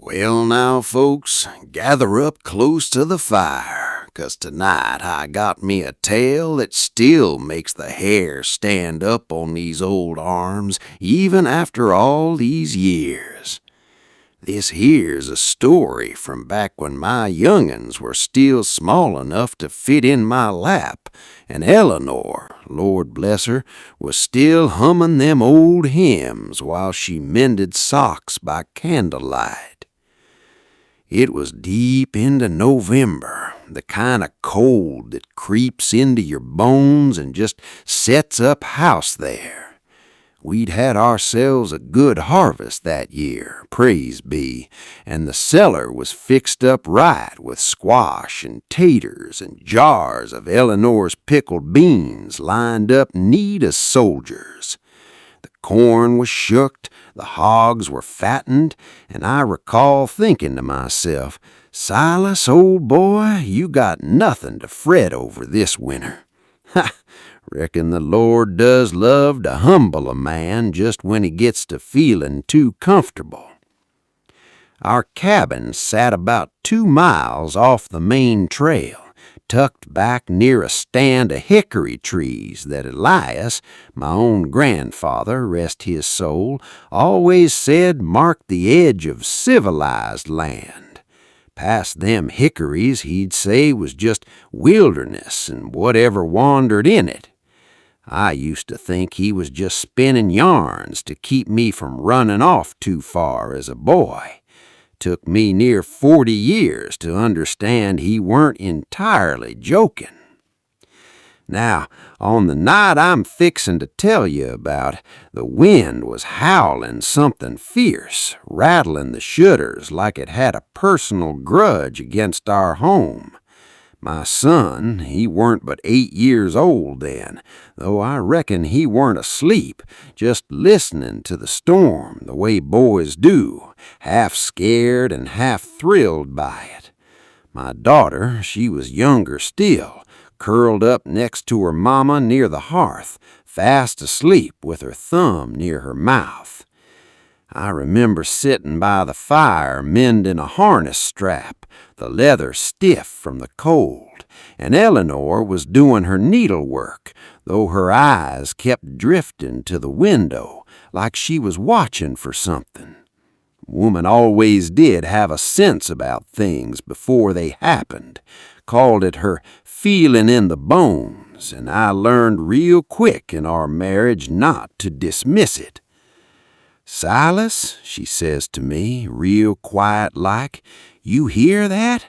Well now, folks, gather up close to the fire, 'cause tonight I got me a tale that still makes the hair stand up on these old arms even after all these years. This here's a story from back when my young'uns were still small enough to fit in my lap, and Eleanor, Lord bless her, was still humming them old hymns while she mended socks by candlelight. It was deep into November, the kind of cold that creeps into your bones and just sets up house there. We'd had ourselves a good harvest that year, praise be, and the cellar was fixed up right with squash and taters and jars of Eleanor's pickled beans lined up neat as soldiers. The corn was shooked, the hogs were fattened, and I recall thinking to myself, "Silas, old boy, you got nothing to fret over this winter." Ha! Reckon the Lord does love to humble a man just when he gets to feeling too comfortable. Our cabin sat about 2 miles off the main trail, tucked back near a stand of hickory trees that Elias, my own grandfather, rest his soul, always said marked the edge of civilized land. Past them hickories, he'd say, was just wilderness and whatever wandered in it. I used to think he was just spinning yarns to keep me from running off too far as a boy. Took me near 40 years to understand he weren't entirely joking. Now, on the night I'm fixin' to tell you about, the wind was howling something fierce, rattling the shutters like it had a personal grudge against our home. My son, he weren't but 8 years old then, though I reckon he weren't asleep, just listening to the storm the way boys do, half scared and half thrilled by it. My daughter, she was younger still, curled up next to her mama near the hearth, fast asleep with her thumb near her mouth. I remember sitting by the fire mending a harness strap, the leather stiff from the cold, and Eleanor was doing her needlework, though her eyes kept drifting to the window like she was watching for something. Woman always did have a sense about things before they happened, called it her feeling in the bones, and I learned real quick in our marriage not to dismiss it. "Silas," she says to me, real quiet-like, "you hear that?"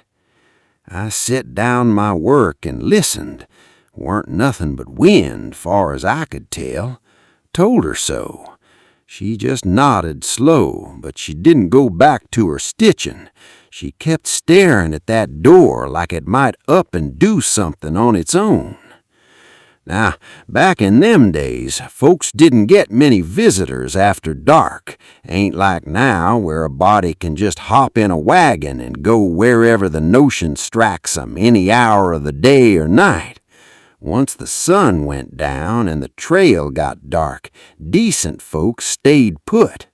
I set down my work and listened. Weren't nothing but wind, far as I could tell. Told her so. She just nodded slow, but she didn't go back to her stitching. She kept staring at that door like it might up and do something on its own. Now, back in them days, folks didn't get many visitors after dark. Ain't like now, where a body can just hop in a wagon and go wherever the notion strikes 'em any hour of the day or night. Once the sun went down and the trail got dark, decent folks stayed put.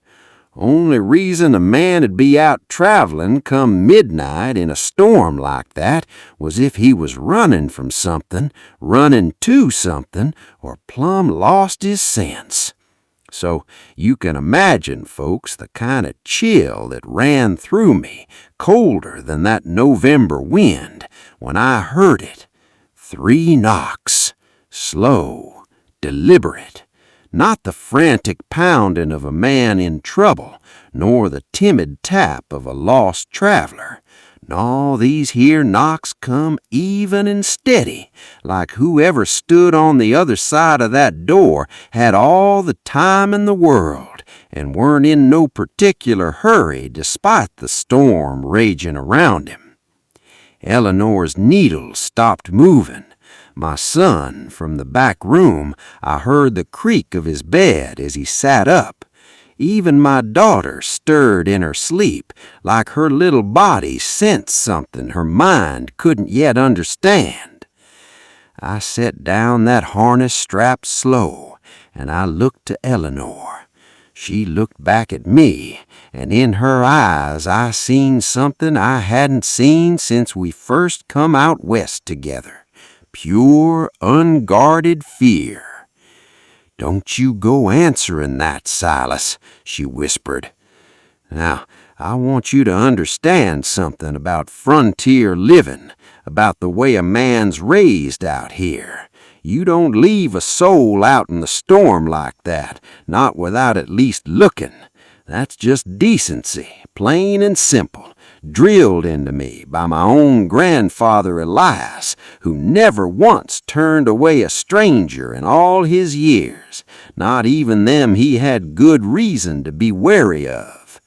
Only reason a man'd be out traveling come midnight in a storm like that was if he was running from something, running to something, or plumb lost his sense. So you can imagine, folks, the kind of chill that ran through me, colder than that November wind, when I heard it. 3 knocks, slow, deliberate. Not the frantic pounding of a man in trouble, nor the timid tap of a lost traveler. No, these here knocks come even and steady, like whoever stood on the other side of that door had all the time in the world, and weren't in no particular hurry despite the storm raging around him. Eleanor's needle stopped moving. My son, from the back room, I heard the creak of his bed as he sat up. Even my daughter stirred in her sleep, like her little body sensed something her mind couldn't yet understand. I set down that harness strap slow, and I looked to Eleanor. She looked back at me, and in her eyes I seen something I hadn't seen since we first come out west together. Pure, unguarded fear. "Don't you go answering that, Silas," she whispered. "Now, I want you to understand something about frontier living, about the way a man's raised out here. You don't leave a soul out in the storm like that, not without at least looking. That's just decency, plain and simple, drilled into me by my own grandfather Elias, who never once turned away a stranger in all his years, not even them he had good reason to be wary of.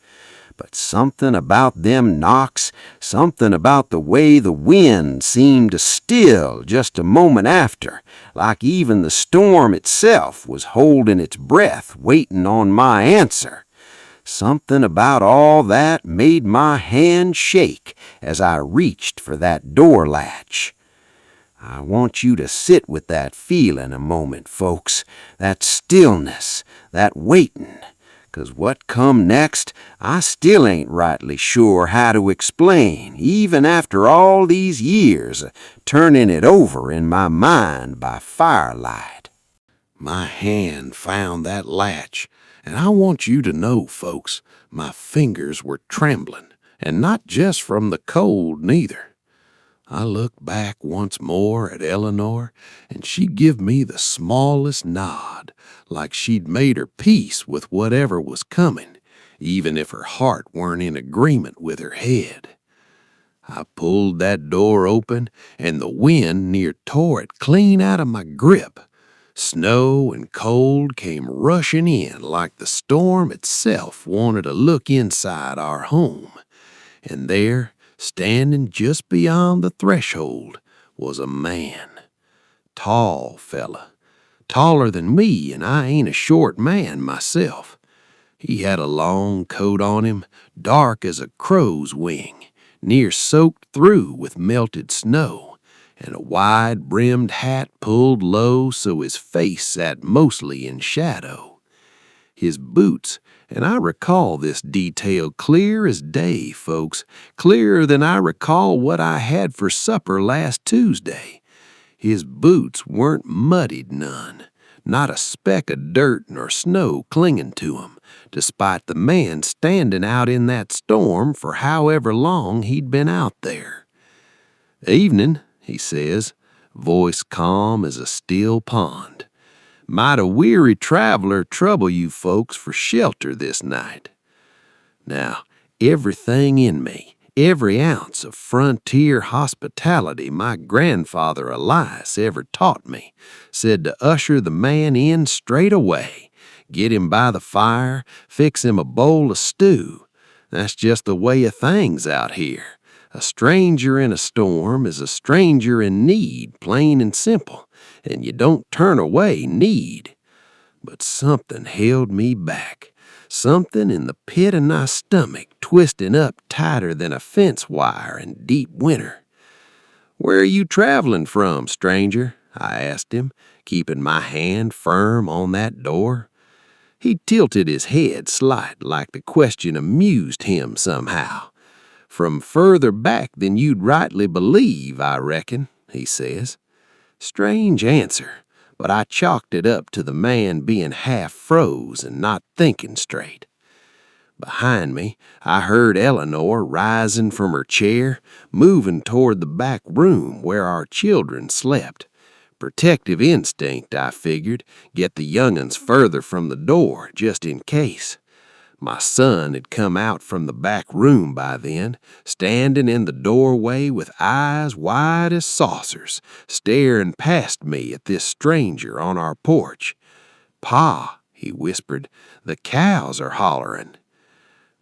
But something about them knocks, something about the way the wind seemed to still just a moment after, like even the storm itself was holding its breath waiting on my answer. Something about all that made my hand shake as I reached for that door latch. I want you to sit with that feeling a moment, folks, that stillness, that waiting. 'Cause what come next, I still ain't rightly sure how to explain, even after all these years of turning it over in my mind by firelight. My hand found that latch, and I want you to know, folks, my fingers were trembling, and not just from the cold neither. I looked back once more at Eleanor, and she give me the smallest nod, like she'd made her peace with whatever was coming, even if her heart weren't in agreement with her head. I pulled that door open, and the wind near tore it clean out of my grip. Snow and cold came rushing in like the storm itself wanted to look inside our home. And there, standing just beyond the threshold, was a man. Tall fella. Taller than me, and I ain't a short man myself. He had a long coat on him, dark as a crow's wing, near soaked through with melted snow, and a wide-brimmed hat pulled low so his face sat mostly in shadow. His boots, and I recall this detail clear as day, folks, clearer than I recall what I had for supper last Tuesday. His boots weren't muddied none, not a speck of dirt nor snow clinging to 'em, despite the man standing out in that storm for however long he'd been out there. "Evening," he says, voice calm as a still pond. "Might a weary traveler trouble you folks for shelter this night?" Now, everything in me, every ounce of frontier hospitality my grandfather Elias ever taught me, said to usher the man in straight away, get him by the fire, fix him a bowl of stew. That's just the way of things out here. A stranger in a storm is a stranger in need, plain and simple, and you don't turn away need. But something held me back, something in the pit of my stomach twisting up tighter than a fence wire in deep winter. "Where are you traveling from, stranger?" I asked him, keeping my hand firm on that door. He tilted his head slight like the question amused him somehow. "From further back than you'd rightly believe, I reckon," he says. Strange answer, but I chalked it up to the man being half froze and not thinking straight. Behind me, I heard Eleanor rising from her chair, moving toward the back room where our children slept. Protective instinct, I figured, get the young'uns further from the door, just in case. My son had come out from the back room by then, standing in the doorway with eyes wide as saucers, staring past me at this stranger on our porch. "Pa," he whispered, "the cows are hollering."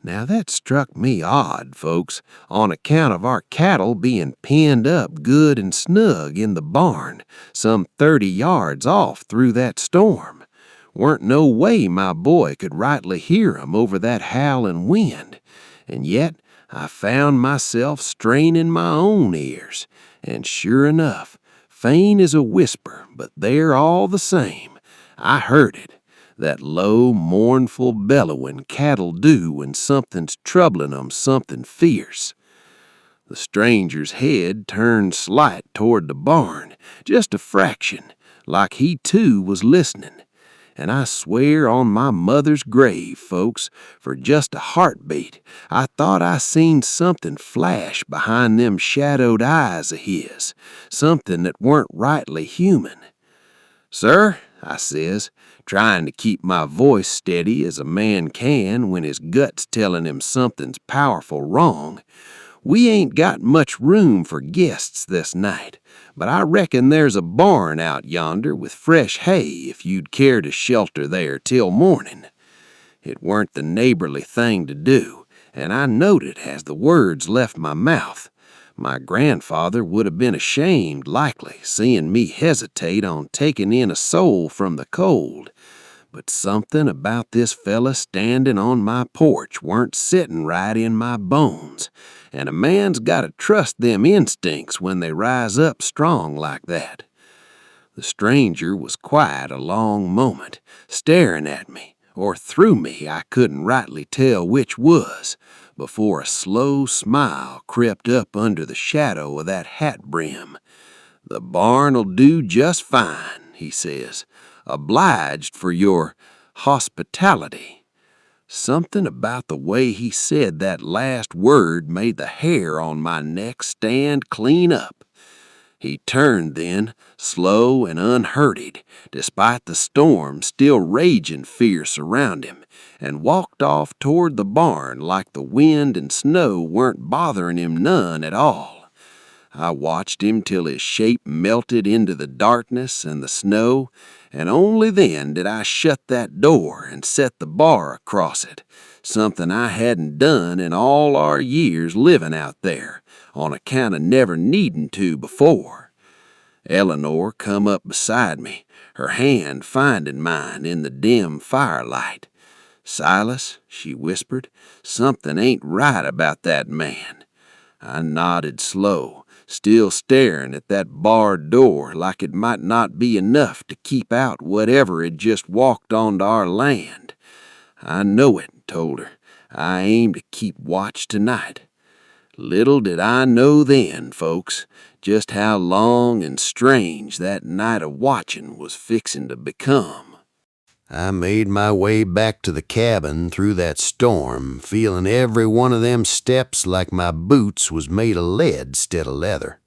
Now that struck me odd, folks, on account of our cattle being penned up good and snug in the barn, some 30 yards off through that storm. Weren't no way my boy could rightly hear 'em over that howling wind, and yet I found myself straining my own ears, and sure enough, faint as a whisper, but there all the same, I heard it. that low, mournful bellowing cattle do when something's troubling 'em, something fierce. The stranger's head turned slight toward the barn, just a fraction, like he too was listening. And I swear on my mother's grave, folks, for just a heartbeat, I thought I seen something flash behind them shadowed eyes of his, something that weren't rightly human. "Sir," I says, trying to keep my voice steady as a man can when his gut's telling him something's powerful wrong, "we ain't got much room for guests this night, but I reckon there's a barn out yonder with fresh hay if you'd care to shelter there till morning." It weren't the neighborly thing to do, and I noted as the words left my mouth. My grandfather would have been ashamed, likely, seeing me hesitate on taking in a soul from the cold. But something about this fella standing on my porch weren't sitting right in my bones, and a man's got to trust them instincts when they rise up strong like that. The stranger was quiet a long moment, staring at me, or through me, I couldn't rightly tell which was, before a slow smile crept up under the shadow of that hat brim. "The barn'll do just fine," he says. "Obliged for your hospitality." Something about the way he said that last word made the hair on my neck stand clean up. He turned then, slow and unhurried, despite the storm still raging fierce around him, and walked off toward the barn like the wind and snow weren't bothering him none at all. I watched him till his shape melted into the darkness and the snow, and only then did I shut that door and set the bar across it, something I hadn't done in all our years living out there, on account of never needing to before. Eleanor come up beside me, her hand finding mine in the dim firelight. "Silas," she whispered, "something ain't right about that man." I nodded slow, still staring at that barred door like it might not be enough to keep out whatever had just walked onto our land. "I know it," told her. "I aim to keep watch tonight." Little did I know then, folks, just how long and strange that night of watching was fixing to become. I made my way back to the cabin through that storm, feeling every one of them steps like my boots was made of lead 'stead of leather.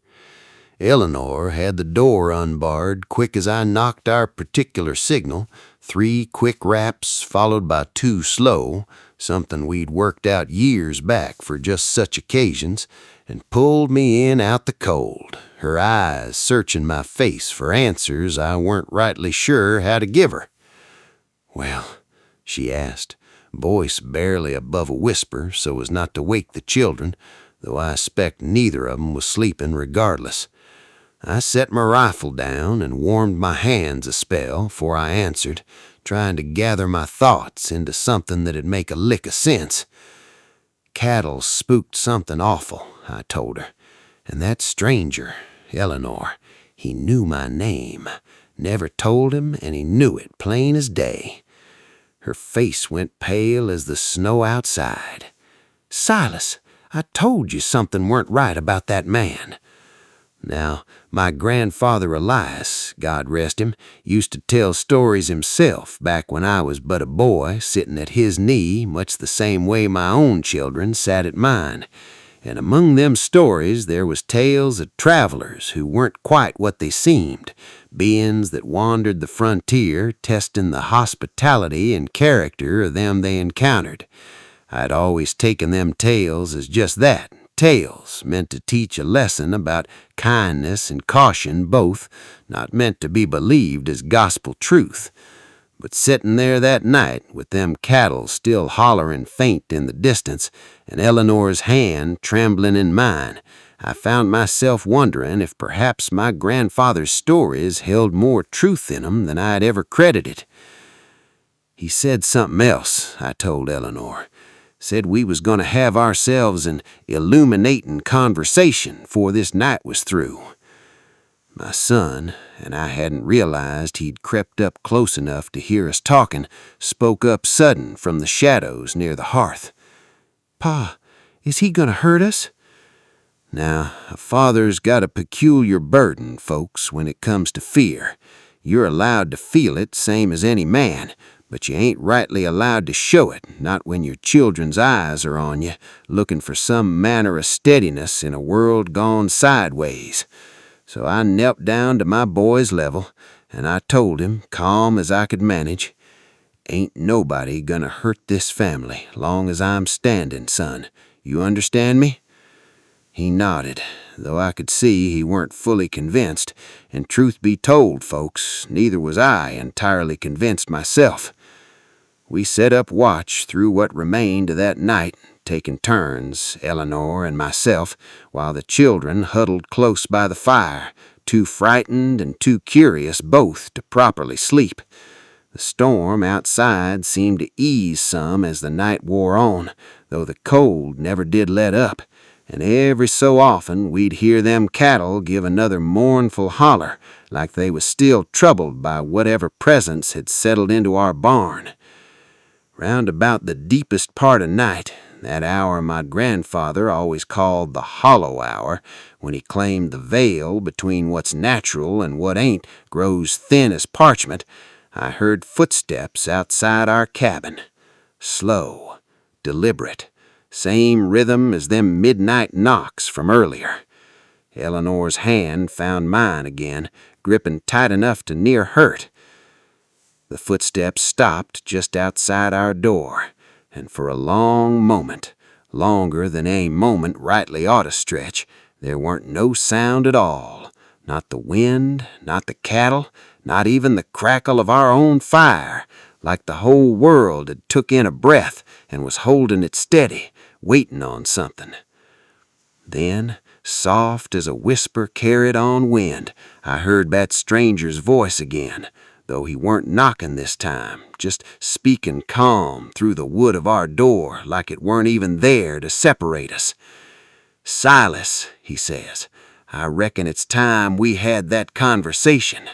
Eleanor had the door unbarred quick as I knocked our particular signal, 3 quick raps followed by 2 slow, something we'd worked out years back for just such occasions, and pulled me in out the cold, her eyes searching my face for answers I weren't rightly sure how to give her. "Well," she asked, voice barely above a whisper so as not to wake the children, though I expect neither of 'em was sleeping regardless. I set my rifle down and warmed my hands a spell 'fore I answered, trying to gather my thoughts into something that'd make a lick of sense. "Cattle spooked something awful," I told her, "and that stranger, Eleanor, he knew my name. Never told him, and he knew it plain as day." Her face went pale as the snow outside. "Silas, I told you something weren't right about that man." Now, my grandfather Elias, God rest him, used to tell stories himself back when I was but a boy, sitting at his knee much the same way my own children sat at mine. And among them stories there was tales of travelers who weren't quite what they seemed, beings that wandered the frontier, testing the hospitality and character of them they encountered. I'd always taken them tales as just that, tales meant to teach a lesson about kindness and caution both, not meant to be believed as gospel truth. But sitting there that night, with them cattle still hollering faint in the distance, and Eleanor's hand trembling in mine, I found myself wondering if perhaps my grandfather's stories held more truth in 'em than I'd ever credited. "He said something else," I told Eleanor. "Said we was going to have ourselves an illuminating conversation 'fore this night was through." My son, and I hadn't realized he'd crept up close enough to hear us talking, spoke up sudden from the shadows near the hearth. "Pa, is he gonna hurt us?" Now, a father's got a peculiar burden, folks, when it comes to fear. You're allowed to feel it, same as any man, but you ain't rightly allowed to show it, not when your children's eyes are on you, looking for some manner of steadiness in a world gone sideways. So I knelt down to my boy's level, and I told him, calm as I could manage, "Ain't nobody gonna hurt this family, long as I'm standing, son. You understand me?" He nodded, though I could see he weren't fully convinced, and truth be told, folks, neither was I entirely convinced myself. We set up watch through what remained of that night, taking turns, Eleanor and myself, while the children huddled close by the fire, too frightened and too curious both to properly sleep. The storm outside seemed to ease some as the night wore on, though the cold never did let up, and every so often we'd hear them cattle give another mournful holler, like they was still troubled by whatever presence had settled into our barn. Round about the deepest part of night, that hour my grandfather always called the hollow hour, when he claimed the veil between what's natural and what ain't grows thin as parchment, I heard footsteps outside our cabin. Slow, deliberate, same rhythm as them midnight knocks from earlier. Eleanor's hand found mine again, gripping tight enough to near hurt. The footsteps stopped just outside our door, and for a long moment, longer than any moment rightly ought to stretch, there weren't no sound at all. Not the wind, not the cattle, not even the crackle of our own fire, like the whole world had took in a breath and was holding it steady, waiting on something. Then, soft as a whisper carried on wind, I heard that stranger's voice again, though he weren't knocking this time, just speaking calm through the wood of our door like it weren't even there to separate us. "Silas," he says, "I reckon it's time we had that conversation."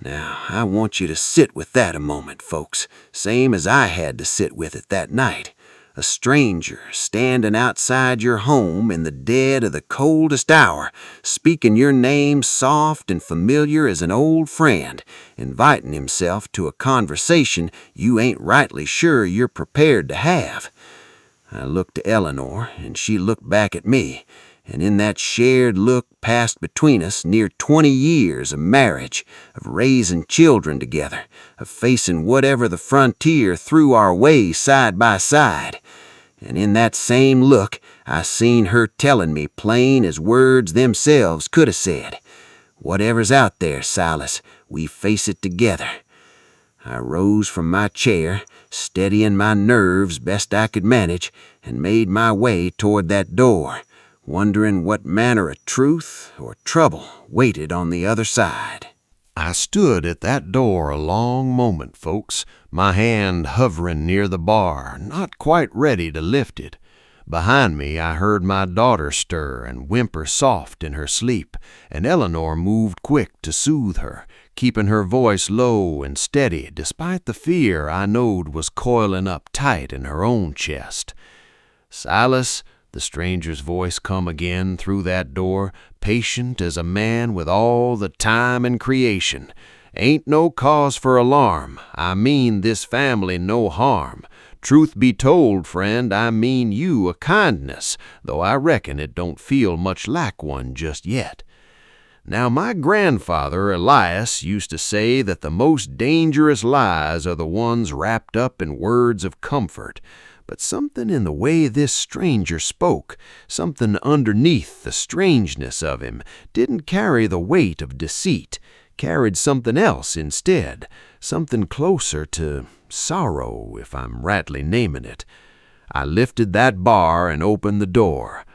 Now, I want you to sit with that a moment, folks, same as I had to sit with it that night. A stranger standing outside your home in the dead of the coldest hour, speaking your name soft and familiar as an old friend, inviting himself to a conversation you ain't rightly sure you're prepared to have. I looked to Eleanor, and she looked back at me, and in that shared look passed between us near 20 years of marriage, of raising children together, of facing whatever the frontier threw our way side by side. And in that same look, I seen her telling me plain as words themselves could have said, "Whatever's out there, Silas, we face it together." I rose from my chair, steadying my nerves best I could manage, and made my way toward that door, wondering what manner of truth or trouble waited on the other side. I stood at that door a long moment, folks, my hand hovering near the bar, not quite ready to lift it. Behind me I heard my daughter stir and whimper soft in her sleep, and Eleanor moved quick to soothe her, keeping her voice low and steady despite the fear I knowed was coiling up tight in her own chest. "Silas," the stranger's voice come again through that door, patient as a man with all the time in creation. "Ain't no cause for alarm. I mean this family no harm. Truth be told, friend, I mean you a kindness, though I reckon it don't feel much like one just yet. Now, my grandfather, Elias, used to say that the most dangerous lies are the ones wrapped up in words of comfort. But something in the way this stranger spoke, something underneath the strangeness of him, didn't carry the weight of deceit, carried something else instead, something closer to sorrow, if I'm rightly naming it. I lifted that bar and opened the door.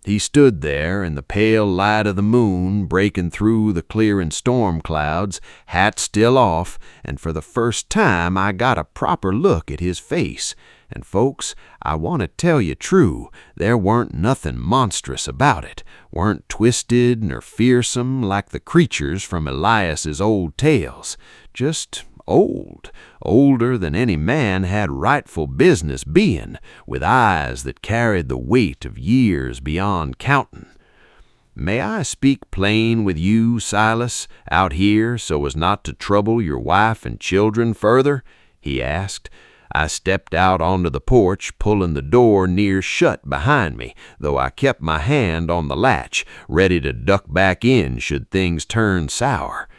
He stood there in the pale light of the moon, breaking through the clearing storm clouds, hat still off, and for the first time I got a proper look at his face, And folks, I want to tell you true, there weren't nothing monstrous about it, weren't twisted nor fearsome like the creatures from Elias's old tales, just old, older than any man had rightful business being, with eyes that carried the weight of years beyond counting. May I speak plain with you, Silas, out here so as not to trouble your wife and children further? He asked. I stepped out onto the porch, pulling the door near shut behind me, though I kept my hand on the latch, ready to duck back in should things turn sour.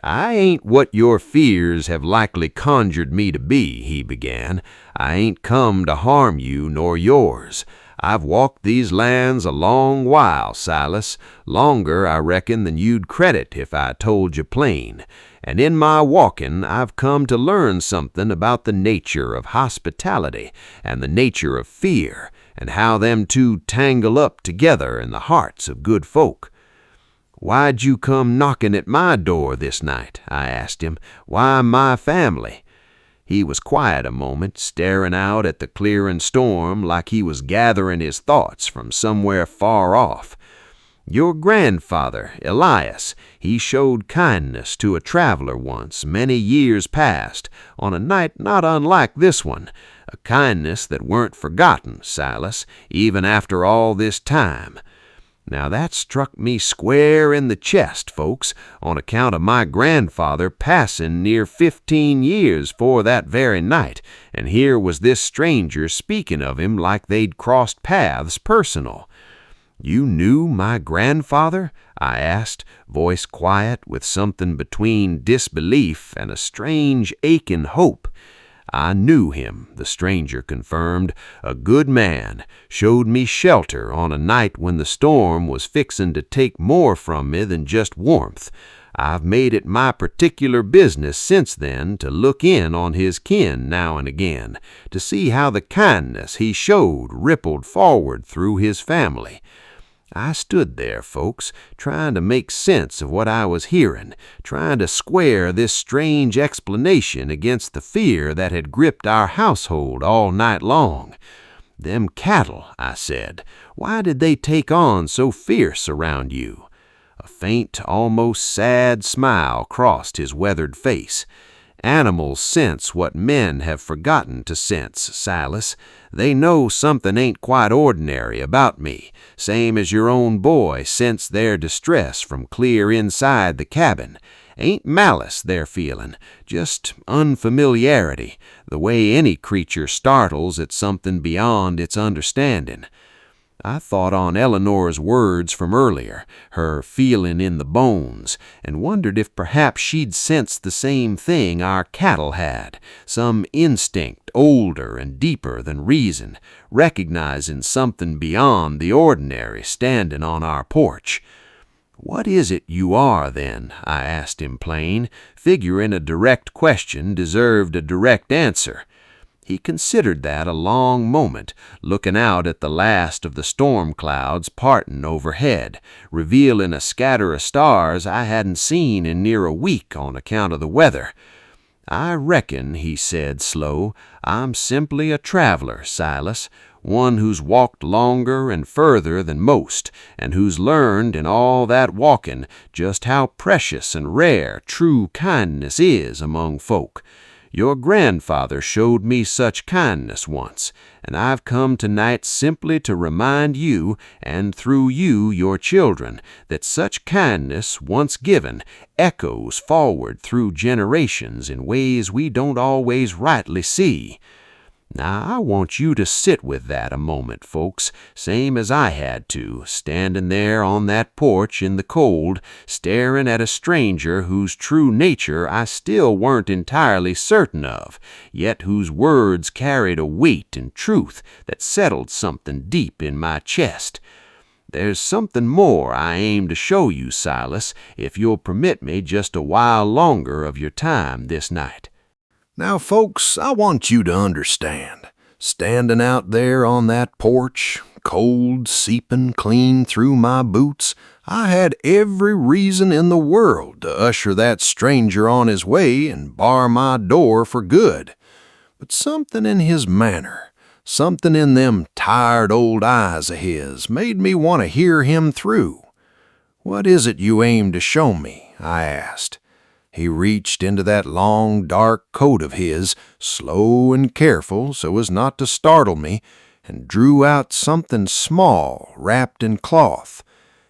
I ain't what your fears have likely conjured me to be, he began. I ain't come to harm you nor yours. I've walked these lands a long while, Silas, longer, I reckon, than you'd credit if I told you plain. And in my walking, I've come to learn something about the nature of hospitality and the nature of fear, and how them two tangle up together in the hearts of good folk. Why'd you come knocking at my door this night? I asked him. Why my family? He was quiet a moment, staring out at the clearing storm like he was gathering his thoughts from somewhere far off. Your grandfather, Elias, he showed kindness to a traveler once, many years past, on a night not unlike this one, a kindness that weren't forgotten, Silas, even after all this time. Now that struck me square in the chest, folks, on account of my grandfather passing near 15 years 'fore that very night, and here was this stranger speaking of him like they'd crossed paths personal. You knew my grandfather? I asked, voice quiet with something between disbelief and a strange aching hope. I knew him, the stranger confirmed, a good man, showed me shelter on a night when the storm was fixin' to take more from me than just warmth. I've made it my particular business since then to look in on his kin now and again, to see how the kindness he showed rippled forward through his family. I stood there, folks, trying to make sense of what I was hearing, trying to square this strange explanation against the fear that had gripped our household all night long. Them cattle, I said, why did they take on so fierce around you? A faint, almost sad smile crossed his weathered face. Animals sense what men have forgotten to sense, Silas. They know something ain't quite ordinary about me, same as your own boy sensed their distress from clear inside the cabin. Ain't malice they're feeling, just unfamiliarity, the way any creature startles at something beyond its understanding. I thought on Eleanor's words from earlier, her feeling in the bones, and wondered if perhaps she'd sensed the same thing our cattle had, some instinct older and deeper than reason, recognizing something beyond the ordinary standing on our porch. What is it you are, then? I asked him plain, figuring a direct question deserved a direct answer. He considered that a long moment, looking out at the last of the storm clouds parting overhead, revealing a scatter of stars I hadn't seen in near a week on account of the weather. I reckon, he said slow, I'm simply a traveler, Silas, one who's walked longer and further than most, and who's learned in all that walking just how precious and rare true kindness is among folk. Your grandfather showed me such kindness once, and I've come tonight simply to remind you, and through you your children, that such kindness, once given, echoes forward through generations in ways we don't always rightly see. Now, I want you to sit with that a moment, folks, same as I had to, standing there on that porch in the cold, staring at a stranger whose true nature I still weren't entirely certain of, yet whose words carried a weight and truth that settled something deep in my chest. There's something more I aim to show you, Silas, if you'll permit me just a while longer of your time this night. Now, folks, I want you to understand. Standing out there on that porch, cold seeping clean through my boots, I had every reason in the world to usher that stranger on his way and bar my door for good. but something in his manner, something in them tired old eyes of his made me want to hear him through. "What is it you aim to show me?" I asked. He reached into that long, dark coat of his, slow and careful so as not to startle me, and drew out something small wrapped in cloth.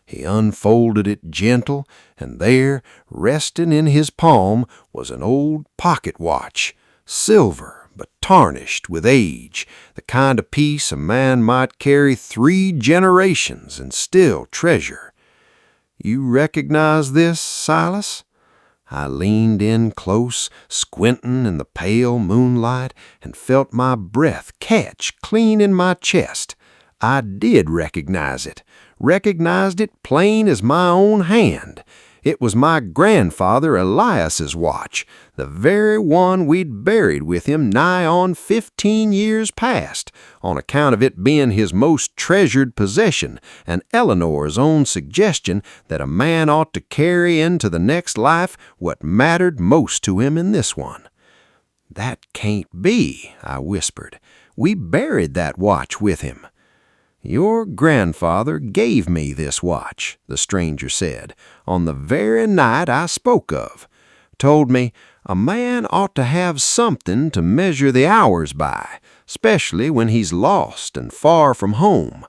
He unfolded it gentle, and there, resting in his palm, was an old pocket watch, silver but tarnished with age, the kind of piece a man might carry 3 generations and still treasure. "You recognize this, Silas?" I leaned in close, squinting in the pale moonlight, and felt my breath catch clean in my chest. I did recognize it, recognized it plain as my own hand. It was my grandfather Elias's watch, the very one we'd buried with him nigh on 15 years past, on account of it being his most treasured possession, and Eleanor's own suggestion that a man ought to carry into the next life what mattered most to him in this one. "That can't be," I whispered. "We buried that watch with him." "Your grandfather gave me this watch," the stranger said, "on the very night I spoke of. Told me a man ought to have something to measure the hours by, especially when he's lost and far from home.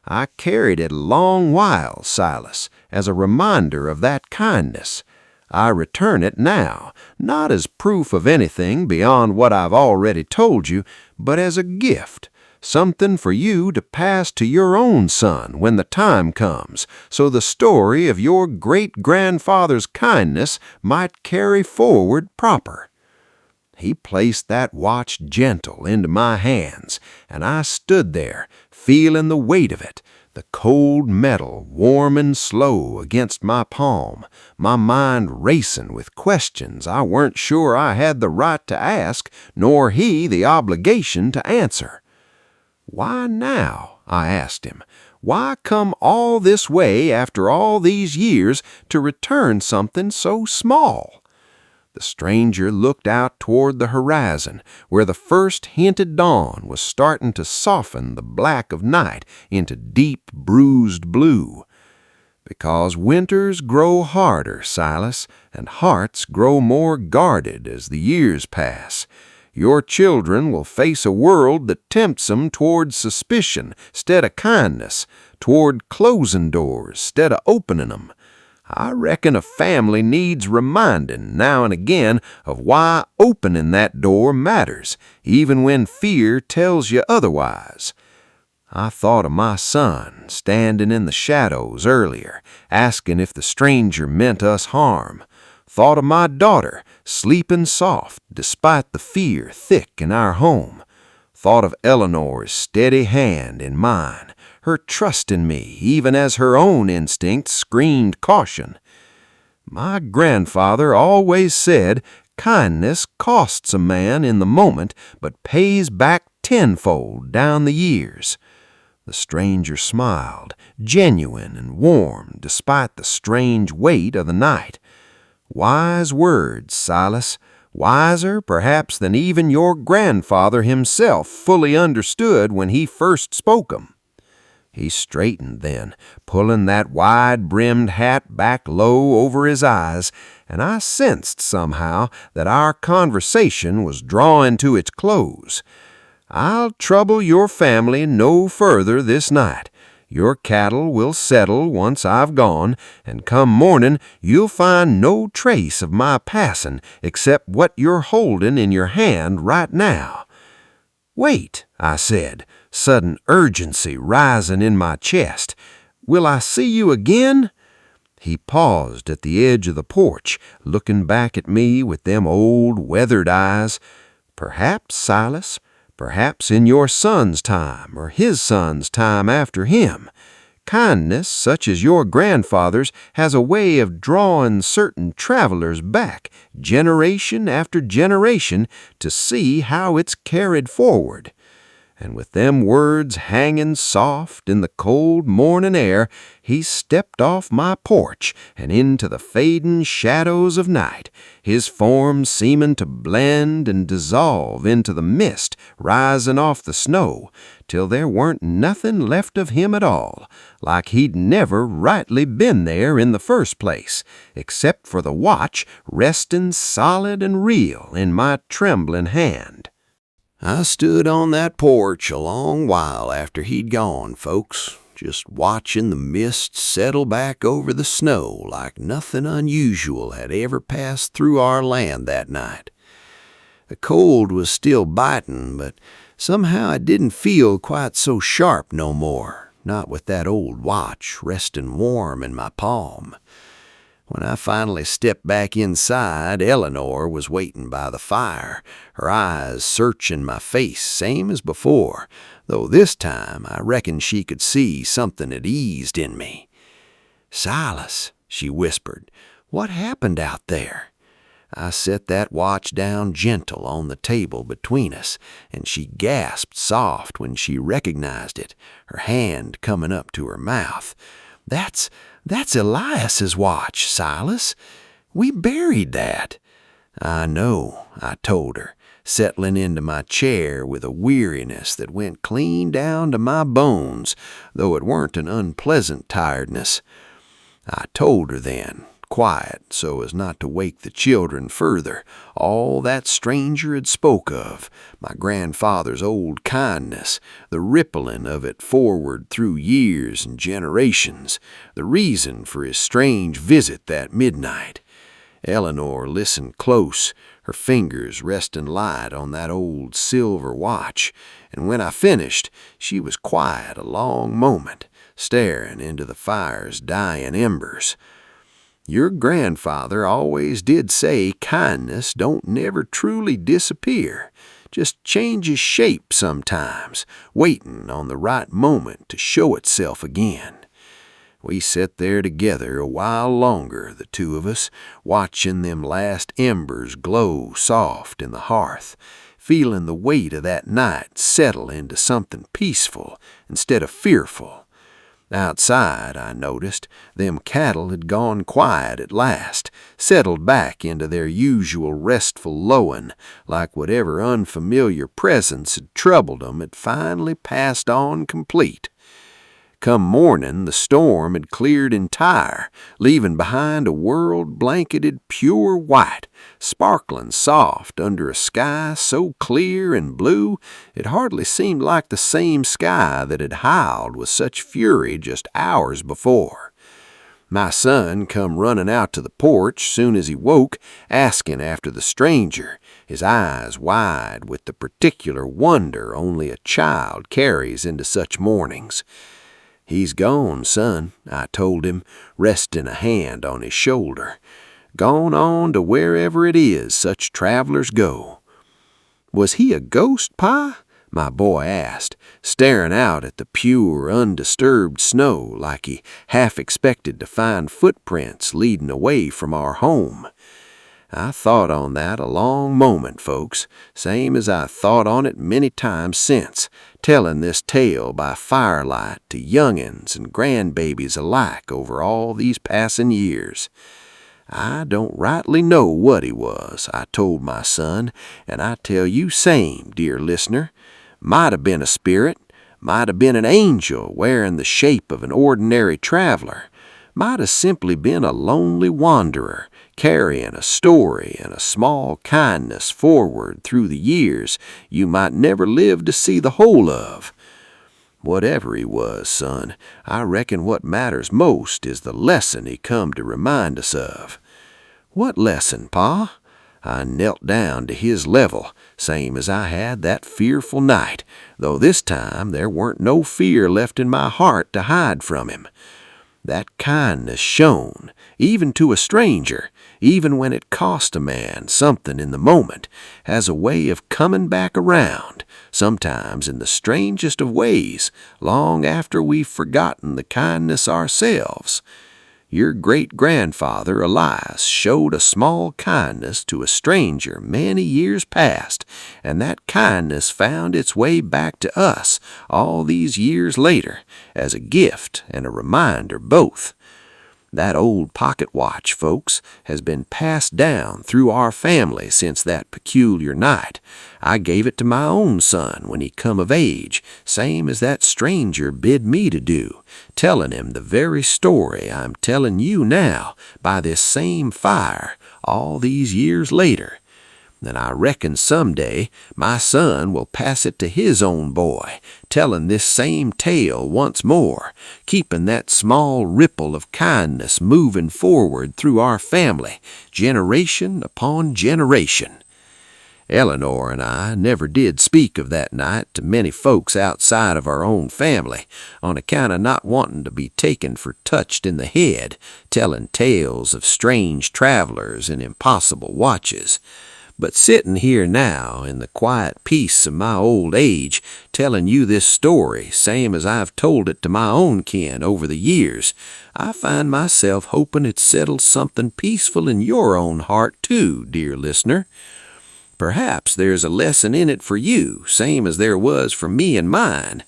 I carried it a long while, Silas, as a reminder of that kindness. I return it now, not as proof of anything beyond what I've already told you, but as a gift. Something for you to pass to your own son when the time comes, so the story of your great-grandfather's kindness might carry forward proper." He placed that watch gentle into my hands, and I stood there, feeling the weight of it, the cold metal warm and slow against my palm, my mind racing with questions I weren't sure I had the right to ask, nor he the obligation to answer. "Why now?" I asked him. "Why come all this way after all these years to return something so small?" The stranger looked out toward the horizon, where the first hinted dawn was starting to soften the black of night into deep bruised blue. "Because winters grow harder, Silas, and hearts grow more guarded as the years pass. Your children will face a world that tempts them toward suspicion stead of kindness, toward closing doors stead of opening them. I reckon a family needs reminding now and again of why opening that door matters, even when fear tells you otherwise. I thought of my son standing in the shadows earlier, asking if the stranger meant us harm. Thought of my daughter, sleeping soft despite the fear thick in our home. Thought of Eleanor's steady hand in mine, her trust in me even as her own instincts screamed caution. My grandfather always said kindness costs a man in the moment but pays back tenfold down the years. The stranger smiled, genuine and warm despite the strange weight of the night. Wise words, Silas, wiser perhaps than even your grandfather himself fully understood when he first spoke 'em. He straightened then, pulling that wide-brimmed hat back low over his eyes, and I sensed somehow that our conversation was drawing to its close. "I'll trouble your family no further this night. Your cattle will settle once I've gone, and come morning you'll find no trace of my passing except what you're holding in your hand right now." "Wait," I said, sudden urgency rising in my chest. "Will I see you again?" He paused at the edge of the porch, looking back at me with them old weathered eyes. "Perhaps, Silas. Perhaps in your son's time, or his son's time after him. Kindness, such as your grandfather's, has a way of drawing certain travelers back, generation after generation, to see how it's carried forward. And with them words hangin' soft in the cold mornin' air, he stepped off my porch and into the fadin' shadows of night, his form seemin' to blend and dissolve into the mist risin' off the snow, till there weren't nothin' left of him at all, like he'd never rightly been there in the first place, except for the watch restin' solid and real in my tremblin' hand. I stood on that porch a long while after he'd gone, folks, just watching the mist settle back over the snow like nothing unusual had ever passed through our land that night. The cold was still biting, but somehow it didn't feel quite so sharp no more, not with that old watch resting warm in my palm. When I finally stepped back inside, Eleanor was waiting by the fire, her eyes searching my face same as before, though this time I reckoned she could see something had eased in me. "Silas," she whispered, "what happened out there?" I set that watch down gentle on the table between us, and she gasped soft when she recognized it, her hand coming up to her mouth. That's Elias's watch, Silas. We buried that." "I know," I told her, settling into my chair with a weariness that went clean down to my bones, though it weren't an unpleasant tiredness. I told her then, quiet so as not to wake the children further, all that stranger had spoke of, my grandfather's old kindness, the rippling of it forward through years and generations, the reason for his strange visit that midnight. Eleanor listened close, her fingers resting light on that old silver watch, and when I finished, she was quiet a long moment, staring into the fire's dying embers. "Your grandfather always did say kindness don't never truly disappear, just changes shape sometimes, waiting on the right moment to show itself again." We sat there together a while longer, the two of us, watching them last embers glow soft in the hearth, feeling the weight of that night settle into something peaceful instead of fearful. Outside, I noticed, them cattle had gone quiet at last, settled back into their usual restful lowing, like whatever unfamiliar presence had troubled 'em had finally passed on complete. Come morning, the storm had cleared entire, leaving behind a world blanketed pure white, sparkling soft under a sky so clear and blue it hardly seemed like the same sky that had howled with such fury just hours before. My son come running out to the porch soon as he woke, asking after the stranger, his eyes wide with the particular wonder only a child carries into such mornings. "He's gone, son," I told him, resting a hand on his shoulder. "Gone on to wherever it is such travelers go." "Was he a ghost, Pa?" my boy asked, staring out at the pure, undisturbed snow like he half expected to find footprints leading away from our home. I thought on that a long moment, folks, same as I thought on it many times since, telling this tale by firelight to young'uns and grandbabies alike over all these passing years. "I don't rightly know what he was," I told my son, "and I tell you same, dear listener. Might have been a spirit, might have been an angel wearing the shape of an ordinary traveler, might have simply been a lonely wanderer, carrying a story and a small kindness forward through the years you might never live to see the whole of. Whatever he was, son, I reckon what matters most is the lesson he come to remind us of." "What lesson, Pa?" I knelt down to his level, same as I had that fearful night, though this time there weren't no fear left in my heart to hide from him. That kindness shown, even to a stranger, even when it cost a man something in the moment, has a way of coming back around, sometimes in the strangest of ways, long after we've forgotten the kindness ourselves. Your great-grandfather Elias showed a small kindness to a stranger many years past, and that kindness found its way back to us all these years later as a gift and a reminder both. That old pocket watch, folks, has been passed down through our family since that peculiar night. I gave it to my own son when he come of age, same as that stranger bid me to do, telling him the very story I'm telling you now by this same fire all these years later. And I reckon someday my son will pass it to his own boy, telling this same tale once more, keeping that small ripple of kindness moving forward through our family, generation upon generation. Eleanor and I never did speak of that night to many folks outside of our own family, on account of not wanting to be taken for touched in the head, telling tales of strange travelers and impossible watches. But sitting here now in the quiet peace of my old age, telling you this story, same as I've told it to my own kin over the years, I find myself hoping it settles something peaceful in your own heart too, dear listener. Perhaps there's a lesson in it for you, same as there was for me and mine.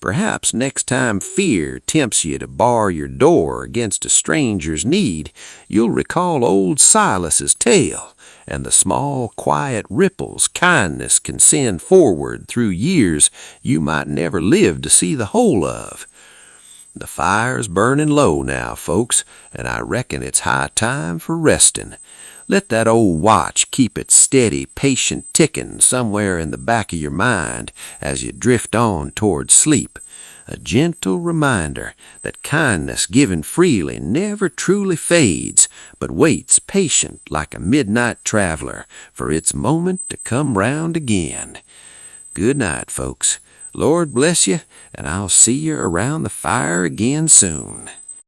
Perhaps next time fear tempts you to bar your door against a stranger's need, you'll recall Old Silas's tale, and the small, quiet ripples kindness can send forward through years you might never live to see the whole of. The fire's burning low now, folks, and I reckon it's high time for resting. Let that old watch keep its steady, patient ticking somewhere in the back of your mind as you drift on toward sleep. A gentle reminder that kindness given freely never truly fades, but waits patient like a midnight traveler for its moment to come round again. Good night, folks. Lord bless you, and I'll see you around the fire again soon.